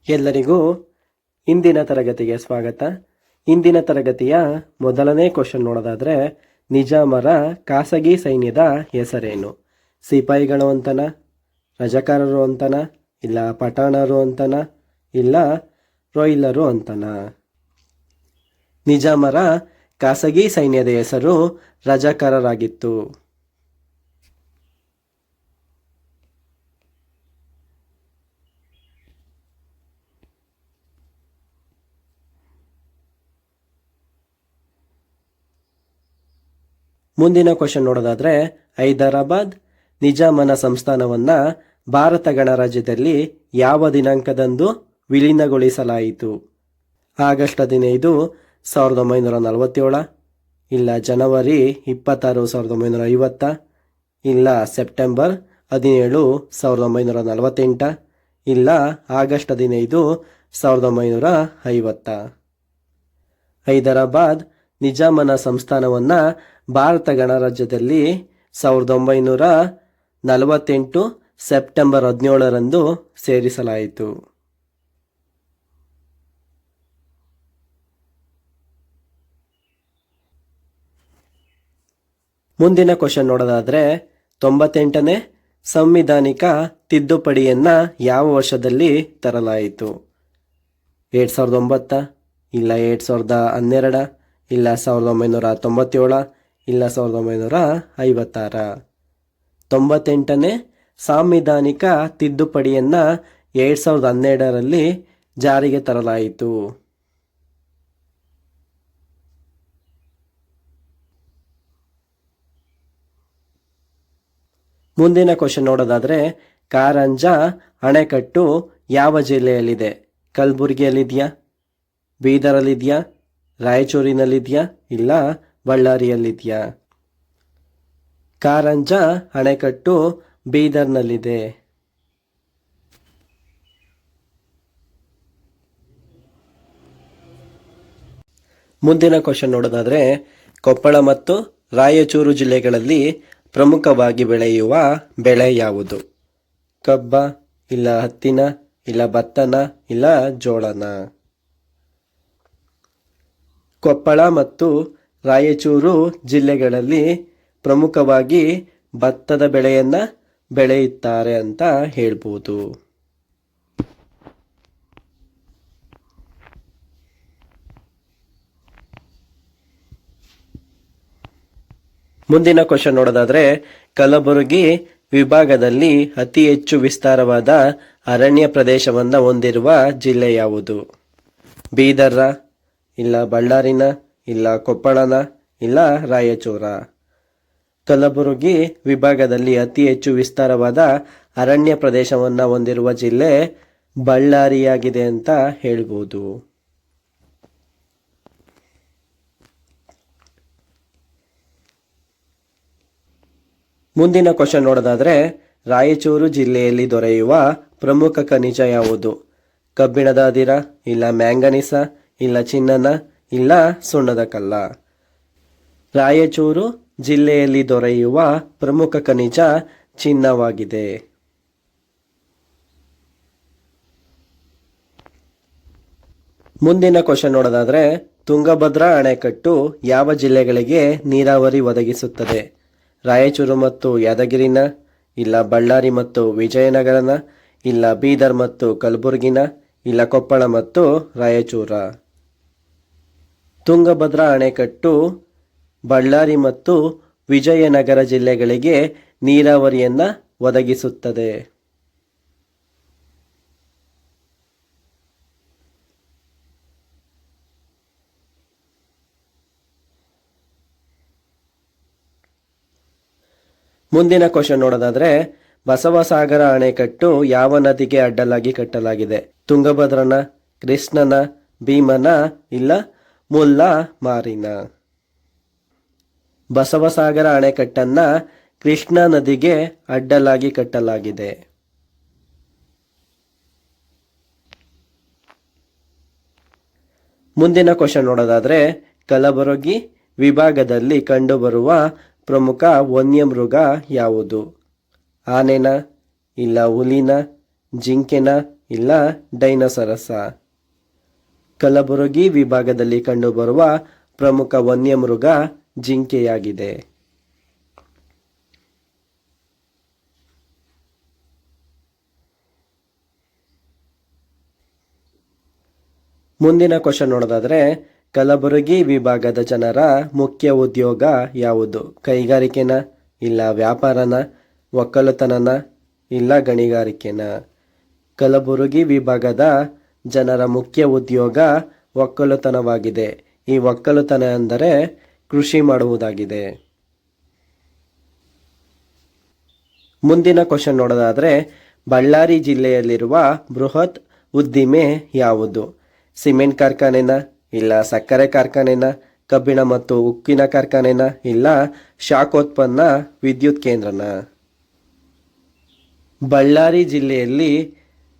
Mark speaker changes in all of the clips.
Speaker 1: ಎಲ್ಲರಿಗೂ ಇಂದಿನ ತರಗತಿಗೆ ಸ್ವಾಗತ. ಇಂದಿನ ತರಗತಿಯ ಮೊದಲನೇ ಕ್ವಶನ್ ನೋಡೋದಾದ್ರೆ, ನಿಜಾಮರ ಖಾಸಗಿ ಸೈನ್ಯದ ಹೆಸರೇನು? ಸಿಪಾಯಿಗಳು ಅಂತನ, ರಜಾಕಾರರು ಅಂತನ, ಇಲ್ಲ ಪಠಾಣರು ಅಂತನ, ಇಲ್ಲ ರೋಹಿಲ್ಲರು ಅಂತನ? ನಿಜಾಮರ ಖಾಸಗಿ ಸೈನ್ಯದ ಹೆಸರು ರಜಾಕಾರರಾಗಿತ್ತು. ಮುಂದಿನ ಕ್ವಶನ್ ನೋಡೋದಾದ್ರೆ, ಹೈದರಾಬಾದ್ ನಿಜಾಮನ ಸಂಸ್ಥಾನವನ್ನ ಭಾರತ ಗಣರಾಜ್ಯದಲ್ಲಿ ಯಾವ ದಿನಾಂಕದಂದು ವಿಲೀನಗೊಳಿಸಲಾಯಿತು? ಆಗಸ್ಟ್ 15, 1947, ಇಲ್ಲ ಜನವರಿ 26, 1950, ಇಲ್ಲ ಸೆಪ್ಟೆಂಬರ್ 17, 1948, ಇಲ್ಲ ಆಗಸ್ಟ್ 15, 1950. ಹೈದರಾಬಾದ್ ನಿಜಾಮನ ಸಂಸ್ಥಾನವನ್ನ ಭಾರತ ಗಣರಾಜ್ಯದಲ್ಲಿ 1948 ಸೆಪ್ಟೆಂಬರ್ 17ರಂದು ಸೇರಿಸಲಾಯಿತು. ಮುಂದಿನ ಕ್ವಶನ್ ನೋಡೋದಾದ್ರೆ, 98ನೇ ಸಂವಿಧಾನಿಕ ತಿದ್ದುಪಡಿಯನ್ನ ಯಾವ ವರ್ಷದಲ್ಲಿ ತರಲಾಯಿತು? 2009, ಇಲ್ಲ 2012, ಇಲ್ಲ 1997, ಇಲ್ಲ 1956. 98ನೇ ಸಾಂವಿಧಾನಿಕ ತಿದ್ದುಪಡಿಯನ್ನ 2012ರಲ್ಲಿ ಜಾರಿಗೆ ತರಲಾಯಿತು. ಮುಂದಿನ ಕ್ವಶನ್ ನೋಡೋದಾದ್ರೆ, ಕಾರಂಜ ಅಣೆಕಟ್ಟು ಯಾವ ಜಿಲ್ಲೆಯಲ್ಲಿದೆ? ಕಲಬುರಗಿಯಲ್ಲಿದೆಯಾ, ಬೀದರಲ್ಲಿದೆಯಾ, ರಾಯಚೂರಿನಲ್ಲಿದೆಯಾ, ಇಲ್ಲ ಬಳ್ಳಾರಿಯಲ್ಲಿದೆಯಾ? ಕಾರಂಜ ಅಣೆಕಟ್ಟು ಬೀದರ್ನಲ್ಲಿದೆ. ಮುಂದಿನ ಕ್ವಶನ್ ನೋಡೋದಾದ್ರೆ, ಕೊಪ್ಪಳ ಮತ್ತು ರಾಯಚೂರು ಜಿಲ್ಲೆಗಳಲ್ಲಿ ಪ್ರಮುಖವಾಗಿ ಬೆಳೆಯುವ ಬೆಳೆ ಯಾವುದು? ಕಬ್ಬ, ಇಲ್ಲ ಹತ್ತಿನ, ಇಲ್ಲ ಭತ್ತನ, ಇಲ್ಲ ಜೋಳನ? ಕೊಪ್ಪಳ ಮತ್ತು ರಾಯಚೂರು ಜಿಲ್ಲೆಗಳಲ್ಲಿ ಪ್ರಮುಖವಾಗಿ ಭತ್ತದ ಬೆಳೆಯನ್ನ ಬೆಳೆಯುತ್ತಾರೆ ಅಂತ ಹೇಳ್ಬೋದು. ಮುಂದಿನ ಕ್ವಶನ್ ನೋಡೋದಾದ್ರೆ, ಕಲಬುರಗಿ ವಿಭಾಗದಲ್ಲಿ ಅತಿ ಹೆಚ್ಚು ವಿಸ್ತಾರವಾದ ಅರಣ್ಯ ಪ್ರದೇಶವನ್ನ ಹೊಂದಿರುವ ಜಿಲ್ಲೆ ಯಾವುದು? ಬೀದರ, ಇಲ್ಲ ಬಳ್ಳಾರಿನ, ಇಲ್ಲ ಕೊಪ್ಪಳನ, ಇಲ್ಲ ರಾಯಚೂರ? ಕಲಬುರಗಿ ವಿಭಾಗದಲ್ಲಿ ಅತಿ ಹೆಚ್ಚು ವಿಸ್ತಾರವಾದ ಅರಣ್ಯ ಪ್ರದೇಶವನ್ನ ಹೊಂದಿರುವ ಜಿಲ್ಲೆ ಬಳ್ಳಾರಿಯಾಗಿದೆ ಅಂತ ಹೇಳ್ಬೋದು. ಮುಂದಿನ ಕ್ವಶನ್ ನೋಡೋದಾದ್ರೆ, ರಾಯಚೂರು ಜಿಲ್ಲೆಯಲ್ಲಿ ದೊರೆಯುವ ಪ್ರಮುಖ ಖನಿಜ ಯಾವುದು? ಕಬ್ಬಿಣದ ಅದಿರ, ಇಲ್ಲ ಮ್ಯಾಂಗನೀಸ, ಇಲ್ಲ ಚಿನ್ನನ, ಇಲ್ಲ ಸುಣ್ಣದ ಕಲ್ಲ? ರಾಯಚೂರು ಜಿಲ್ಲೆಯಲ್ಲಿ ದೊರೆಯುವ ಪ್ರಮುಖ ಖನಿಜ ಚಿನ್ನವಾಗಿದೆ. ಮುಂದಿನ ಕ್ವಶನ್ ನೋಡೋದಾದ್ರೆ, ತುಂಗಭದ್ರಾ ಅಣೆಕಟ್ಟು ಯಾವ ಜಿಲ್ಲೆಗಳಿಗೆ ನೀರಾವರಿ ಒದಗಿಸುತ್ತದೆ? ರಾಯಚೂರು ಮತ್ತು ಯಾದಗಿರಿನ, ಇಲ್ಲ ಬಳ್ಳಾರಿ ಮತ್ತು ವಿಜಯನಗರನ, ಇಲ್ಲ ಬೀದರ್ ಮತ್ತು ಕಲಬುರಗಿನ, ಇಲ್ಲ ಕೊಪ್ಪಳ ಮತ್ತು ರಾಯಚೂರ? ತುಂಗಭದ್ರಾ ಅಣೆಕಟ್ಟು ಬಳ್ಳಾರಿ ಮತ್ತು ವಿಜಯನಗರ ಜಿಲ್ಲೆಗಳಿಗೆ ನೀರಾವರಿಯನ್ನ ಒದಗಿಸುತ್ತದೆ. ಮುಂದಿನ ಕ್ವಶನ್ ನೋಡೋದಾದ್ರೆ, ಬಸವಸಾಗರ ಅಣೆಕಟ್ಟು ಯಾವ ನದಿಗೆ ಅಡ್ಡಲಾಗಿ ಕಟ್ಟಲಾಗಿದೆ? ತುಂಗಭದ್ರನ, ಕೃಷ್ಣನ, ಭೀಮನ, ಇಲ್ಲ ಮುಲ್ಲಾ ಮಾರಿನ? ಬಸವಸಾಗರ ಅಣೆಕಟ್ಟನ್ನ ಕೃಷ್ಣಾ ನದಿಗೆ ಅಡ್ಡಲಾಗಿ ಕಟ್ಟಲಾಗಿದೆ. ಮುಂದಿನ ಕ್ವಶನ್ ನೋಡೋದಾದ್ರೆ, ಕಲಬುರಗಿ ವಿಭಾಗದಲ್ಲಿ ಕಂಡುಬರುವ ಪ್ರಮುಖ ವನ್ಯಮೃಗ ಯಾವುದು? ಆನೆನ, ಇಲ್ಲ ಹುಲಿನ, ಜಿಂಕೆನ ಇಲ್ಲ ಡೈನೋಸರಸ? ಕಲಬುರಗಿ ವಿಭಾಗದಲ್ಲಿ ಕಂಡುಬರುವ ಪ್ರಮುಖ ವನ್ಯಮೃಗ ಜಿಂಕೆಯಾಗಿದೆ. ಮುಂದಿನ ಕ್ವಶನ್ ನೋಡೋದಾದ್ರೆ, ಕಲಬುರಗಿ ವಿಭಾಗದ ಜನರ ಮುಖ್ಯ ಉದ್ಯೋಗ ಯಾವುದು? ಕೈಗಾರಿಕೆನ ಇಲ್ಲ ವ್ಯಾಪಾರನ, ಒಕ್ಕಲುತನನ ಇಲ್ಲ ಗಣಿಗಾರಿಕೆನ? ಕಲಬುರಗಿ ವಿಭಾಗದ ಜನರ ಮುಖ್ಯ ಉದ್ಯೋಗ ಒಕ್ಕಲುತನವಾಗಿದೆ. ಈ ಒಕ್ಕಲುತನ ಅಂದರೆ ಕೃಷಿ ಮಾಡುವುದಾಗಿದೆ. ಮುಂದಿನ ಕ್ವಶನ್ ನೋಡೋದಾದ್ರೆ, ಬಳ್ಳಾರಿ ಜಿಲ್ಲೆಯಲ್ಲಿರುವ ಬೃಹತ್ ಉದ್ದಿಮೆ ಯಾವುದು? ಸಿಮೆಂಟ್ ಕಾರ್ಖಾನೆನ ಇಲ್ಲ ಸಕ್ಕರೆ ಕಾರ್ಖಾನೆನ, ಕಬ್ಬಿಣ ಮತ್ತು ಉಕ್ಕಿನ ಕಾರ್ಖಾನೆನ ಇಲ್ಲ ಶಾಖೋತ್ಪನ್ನ ವಿದ್ಯುತ್ ಕೇಂದ್ರನ? ಬಳ್ಳಾರಿ ಜಿಲ್ಲೆಯಲ್ಲಿ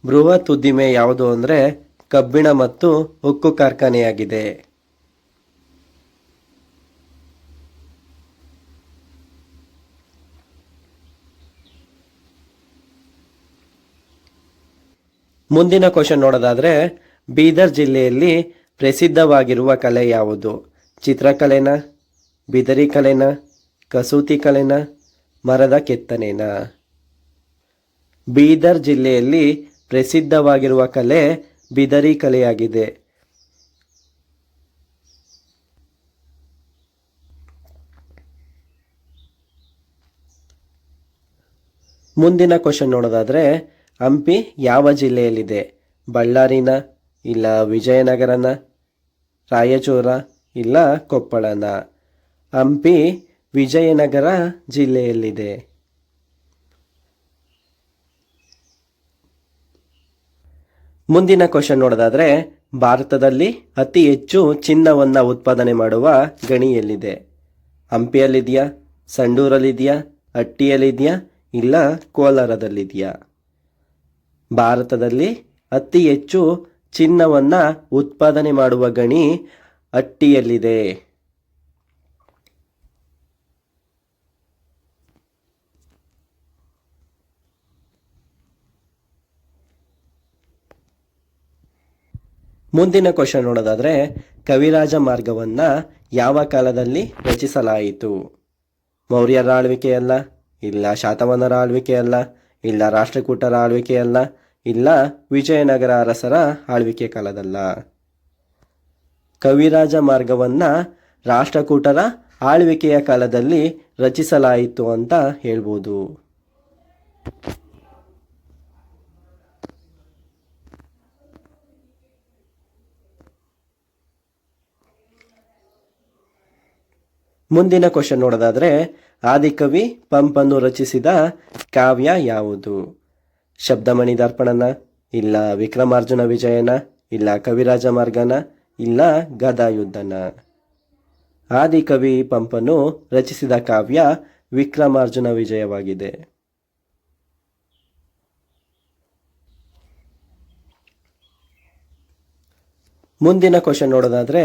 Speaker 1: ಬೃಹತ್ ಉದ್ದಿಮೆ ಯಾವುದು ಅಂದರೆ ಕಬ್ಬಿಣ ಮತ್ತು ಉಕ್ಕು ಕಾರ್ಖಾನೆಯಾಗಿದೆ. ಮುಂದಿನ ಕ್ವಶನ್ ನೋಡೋದಾದ್ರೆ, ಬೀದರ್ ಜಿಲ್ಲೆಯಲ್ಲಿ ಪ್ರಸಿದ್ಧವಾಗಿರುವ ಕಲೆ ಯಾವುದು? ಚಿತ್ರಕಲೆನ, ಬಿದರಿ ಕಲೆನ, ಕಸೂತಿ ಕಲೆನ, ಮರದ ಕೆತ್ತನೆನ? ಬೀದರ್ ಜಿಲ್ಲೆಯಲ್ಲಿ ಪ್ರಸಿದ್ಧವಾಗಿರುವ ಕಲೆ ಬಿದರಿ ಕಲೆಯಾಗಿದೆ. ಮುಂದಿನ ಕ್ವಶನ್ ನೋಡೋದಾದ್ರೆ, ಹಂಪಿ ಯಾವ ಜಿಲ್ಲೆಯಲ್ಲಿದೆ? ಬಳ್ಳಾರಿನ ಇಲ್ಲ ವಿಜಯನಗರನ, ರಾಯಚೂರ ಇಲ್ಲ ಕೊಪ್ಪಳನ? ಹಂಪಿ ವಿಜಯನಗರ ಜಿಲ್ಲೆಯಲ್ಲಿದೆ. ಮುಂದಿನ ಕ್ವಶನ್ ನೋಡೋದಾದ್ರೆ, ಭಾರತದಲ್ಲಿ ಅತಿ ಹೆಚ್ಚು ಚಿನ್ನವನ್ನು ಉತ್ಪಾದನೆ ಮಾಡುವ ಗಣಿ ಎಲ್ಲಿದೆ? ಹಂಪಿಯಲ್ಲಿದೆಯಾ, ಸಂಡೂರಲ್ಲಿದೆಯಾ, ಹಟ್ಟಿಯಲ್ಲಿದೆಯಾ ಇಲ್ಲ ಕೋಲಾರದಲ್ಲಿದೆಯಾ? ಭಾರತದಲ್ಲಿ ಅತಿ ಹೆಚ್ಚು ಚಿನ್ನವನ್ನು ಉತ್ಪಾದನೆ ಮಾಡುವ ಗಣಿ ಹಟ್ಟಿಯಲ್ಲಿದೆ. ಮುಂದಿನ ಕ್ವಶನ್ ನೋಡೋದಾದ್ರೆ, ಕವಿರಾಜ ಮಾರ್ಗವನ್ನು ಯಾವ ಕಾಲದಲ್ಲಿ ರಚಿಸಲಾಯಿತು? ಮೌರ್ಯರ ಆಳ್ವಿಕೆಯಲ್ಲ, ಇಲ್ಲ ಶಾತವಾಹನರ ಆಳ್ವಿಕೆಯಲ್ಲ, ಇಲ್ಲ ರಾಷ್ಟ್ರಕೂಟರ ಆಳ್ವಿಕೆಯಲ್ಲ, ಇಲ್ಲ ವಿಜಯನಗರ ಅರಸರ ಆಳ್ವಿಕೆ ಕಾಲದಲ್ಲ? ಕವಿರಾಜ ಮಾರ್ಗವನ್ನು ರಾಷ್ಟ್ರಕೂಟರ ಆಳ್ವಿಕೆಯ ಕಾಲದಲ್ಲಿ ರಚಿಸಲಾಯಿತು ಅಂತ ಹೇಳ್ಬೋದು. ಮುಂದಿನ ಕ್ವಶನ್ ನೋಡೋದಾದ್ರೆ, ಆದಿಕವಿ ಪಂಪನು ರಚಿಸಿದ ಕಾವ್ಯ ಯಾವುದು? ಶಬ್ದಮಣಿ ದರ್ಪಣನ, ಇಲ್ಲ ವಿಕ್ರಮಾರ್ಜುನ ವಿಜಯನ, ಇಲ್ಲ ಕವಿರಾಜ ಮಾರ್ಗನ, ಇಲ್ಲ ಗದಾಯುದ್ಧನ? ಆದಿಕವಿ ಪಂಪನು ರಚಿಸಿದ ಕಾವ್ಯ ವಿಕ್ರಮಾರ್ಜುನ ವಿಜಯವಾಗಿದೆ. ಮುಂದಿನ ಕ್ವಶನ್ ನೋಡೋದಾದ್ರೆ,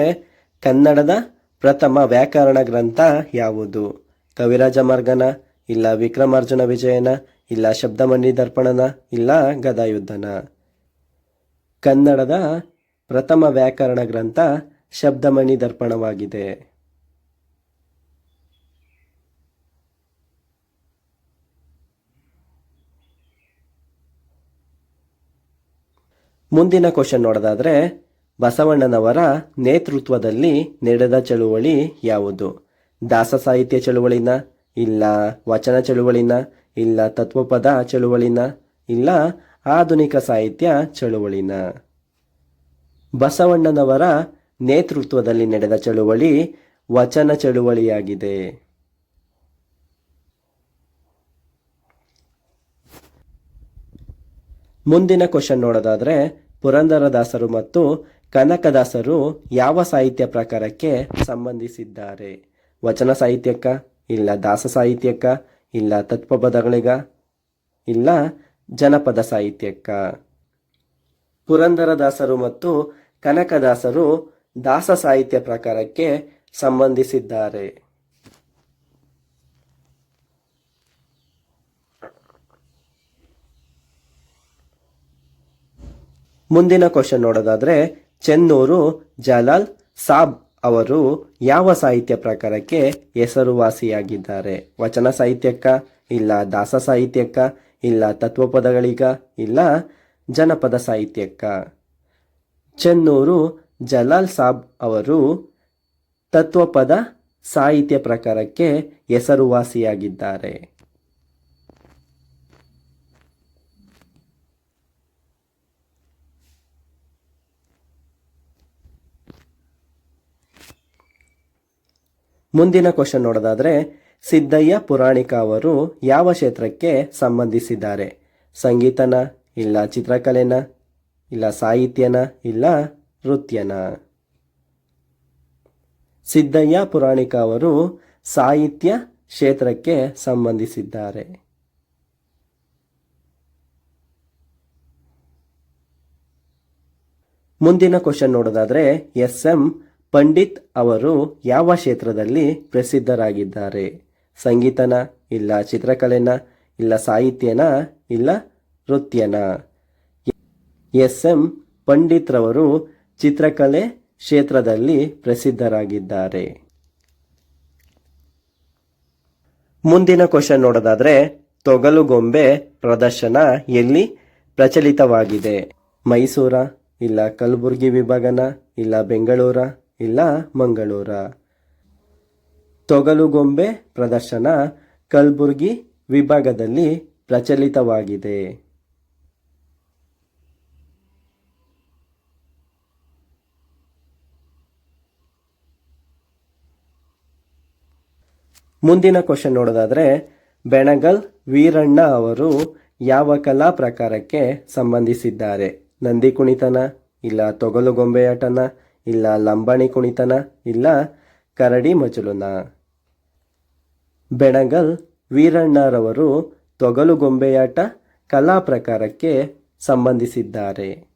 Speaker 1: ಕನ್ನಡದ ಪ್ರಥಮ ವ್ಯಾಕರಣ ಗ್ರಂಥ ಯಾವುದು? ಕವಿರಾಜ ಮಾರ್ಗನ, ಇಲ್ಲ ವಿಕ್ರಮಾರ್ಜುನ ವಿಜಯನ, ಇಲ್ಲ ಶಬ್ದಮಣಿ ದರ್ಪಣನ, ಇಲ್ಲ ಗದಾಯುದ್ಧನ? ಕನ್ನಡದ ಪ್ರಥಮ ವ್ಯಾಕರಣ ಗ್ರಂಥ ಶಬ್ದಮಣಿ ದರ್ಪಣವಾಗಿದೆ. ಮುಂದಿನ ಕ್ವಶನ್ ನೋಡೋದಾದ್ರೆ, ಬಸವಣ್ಣನವರ ನೇತೃತ್ವದಲ್ಲಿ ನಡೆದ ಚಳುವಳಿ ಯಾವುದು? ದಾಸ ಸಾಹಿತ್ಯ ಚಳುವಳಿನ, ಇಲ್ಲ ವಚನ ಚಳುವಳಿನ, ಇಲ್ಲ ತತ್ವಪದ ಚಳುವಳಿನ, ಇಲ್ಲ ಆಧುನಿಕ ಸಾಹಿತ್ಯ ಚಳುವಳಿನ? ಬಸವಣ್ಣನವರ ನೇತೃತ್ವದಲ್ಲಿ ನಡೆದ ಚಳುವಳಿ ವಚನ ಚಳುವಳಿಯಾಗಿದೆ. ಮುಂದಿನ ಕ್ವಶನ್ ನೋಡೋದಾದ್ರೆ, ಪುರಂದರದಾಸರು ಮತ್ತು ಕನಕದಾಸರು ಯಾವ ಸಾಹಿತ್ಯ ಪ್ರಕಾರಕ್ಕೆ ಸಂಬಂಧಿಸಿದ್ದಾರೆ? ವಚನ ಸಾಹಿತ್ಯಕ್ಕ, ಇಲ್ಲ ದಾಸ ಸಾಹಿತ್ಯಕ್ಕ, ಇಲ್ಲ ತತ್ವಪದಗಳಿಗ, ಇಲ್ಲ ಜನಪದ ಸಾಹಿತ್ಯಕ್ಕ? ಪುರಂದರದಾಸರು ಮತ್ತು ಕನಕದಾಸರು ದಾಸ ಸಾಹಿತ್ಯ ಪ್ರಕಾರಕ್ಕೆ ಸಂಬಂಧಿಸಿದ್ದಾರೆ. ಮುಂದಿನ ಕ್ವಶನ್ ನೋಡೋದಾದ್ರೆ, ಚೆನ್ನೂರು ಜಲಾಲ್ ಸಾಬ್ ಅವರು ಯಾವ ಸಾಹಿತ್ಯ ಪ್ರಕಾರಕ್ಕೆ ಹೆಸರುವಾಸಿಯಾಗಿದ್ದಾರೆ? ವಚನ ಸಾಹಿತ್ಯಕ್ಕ, ಇಲ್ಲ ದಾಸ ಸಾಹಿತ್ಯಕ್ಕ, ಇಲ್ಲ ತತ್ವಪದಗಳಿಗ, ಇಲ್ಲ ಜನಪದ ಸಾಹಿತ್ಯಕ್ಕ? ಚೆನ್ನೂರು ಜಲಾಲ್ ಸಾಬ್ ಅವರು ತತ್ವಪದ ಸಾಹಿತ್ಯ ಪ್ರಕಾರಕ್ಕೆ ಹೆಸರುವಾಸಿಯಾಗಿದ್ದಾರೆ. ಮುಂದಿನ ಕ್ವಶನ್ ನೋಡೋದಾದ್ರೆ, ಸಿದ್ದಯ್ಯ ಪುರಾಣಿಕ ಅವರು ಯಾವ ಕ್ಷೇತ್ರಕ್ಕೆ ಸಂಬಂಧಿಸಿದ್ದಾರೆ? ಸಂಗೀತನ, ಇಲ್ಲ ಚಿತ್ರಕಲೆನ, ಇಲ್ಲ ಸಾಹಿತ್ಯನ, ಇಲ್ಲ ನೃತ್ಯನ? ಸಿದ್ದಯ್ಯ ಪುರಾಣಿಕ ಅವರು ಸಾಹಿತ್ಯ ಕ್ಷೇತ್ರಕ್ಕೆ ಸಂಬಂಧಿಸಿದ್ದಾರೆ. ಮುಂದಿನ ಕ್ವಶನ್ ನೋಡೋದಾದ್ರೆ, ಎಸ್.ಎಂ. ಪಂಡಿತ್ ಅವರು ಯಾವ ಕ್ಷೇತ್ರದಲ್ಲಿ ಪ್ರಸಿದ್ಧರಾಗಿದ್ದಾರೆ? ಸಂಗೀತನ, ಇಲ್ಲ ಚಿತ್ರಕಲೆನ, ಇಲ್ಲ ಸಾಹಿತ್ಯನ, ಇಲ್ಲ ನೃತ್ಯನ? ಎಸ್.ಎಂ. ಪಂಡಿತ್ ರವರು ಚಿತ್ರಕಲೆ ಕ್ಷೇತ್ರದಲ್ಲಿ ಪ್ರಸಿದ್ಧರಾಗಿದ್ದಾರೆ. ಮುಂದಿನ ಕ್ವಶನ್ ನೋಡೋದಾದ್ರೆ, ತೊಗಲುಗೊಂಬೆ ಪ್ರದರ್ಶನ ಎಲ್ಲಿ ಪ್ರಚಲಿತವಾಗಿದೆ? ಮೈಸೂರ, ಇಲ್ಲ ಕಲಬುರಗಿ ವಿಭಾಗನ, ಇಲ್ಲ ಬೆಂಗಳೂರ, ಇಲ್ಲ ಮಂಗಳೂರ? ತೊಗಲುಗೊಂಬೆ ಪ್ರದರ್ಶನ ಕಲಬುರಗಿ ವಿಭಾಗದಲ್ಲಿ ಪ್ರಚಲಿತವಾಗಿದೆ. ಮುಂದಿನ ಕ್ವಶನ್ ನೋಡೋದಾದ್ರೆ, ಬೆಣಗಲ್ ವೀರಣ್ಣ ಅವರು ಯಾವ ಕಲಾ ಪ್ರಕಾರಕ್ಕೆ ಸಂಬಂಧಿಸಿದ್ದಾರೆ? ನಂದಿ ಕುಣಿತನ, ಇಲ್ಲ ತೊಗಲುಗೊಂಬೆಯಾಟನ, ಇಲ್ಲ ಲಂಬಾಣಿ ಕುಣಿತನ, ಇಲ್ಲ ಕರಡಿ ಮಜಲುನ? ಬೆಣಗಲ್ ವೀರಣ್ಣರವರು ತೊಗಲುಗೊಂಬೆಯಾಟ ಕಲಾ ಪ್ರಕಾರಕ್ಕೆ ಸಂಬಂಧಿಸಿದ್ದಾರೆ.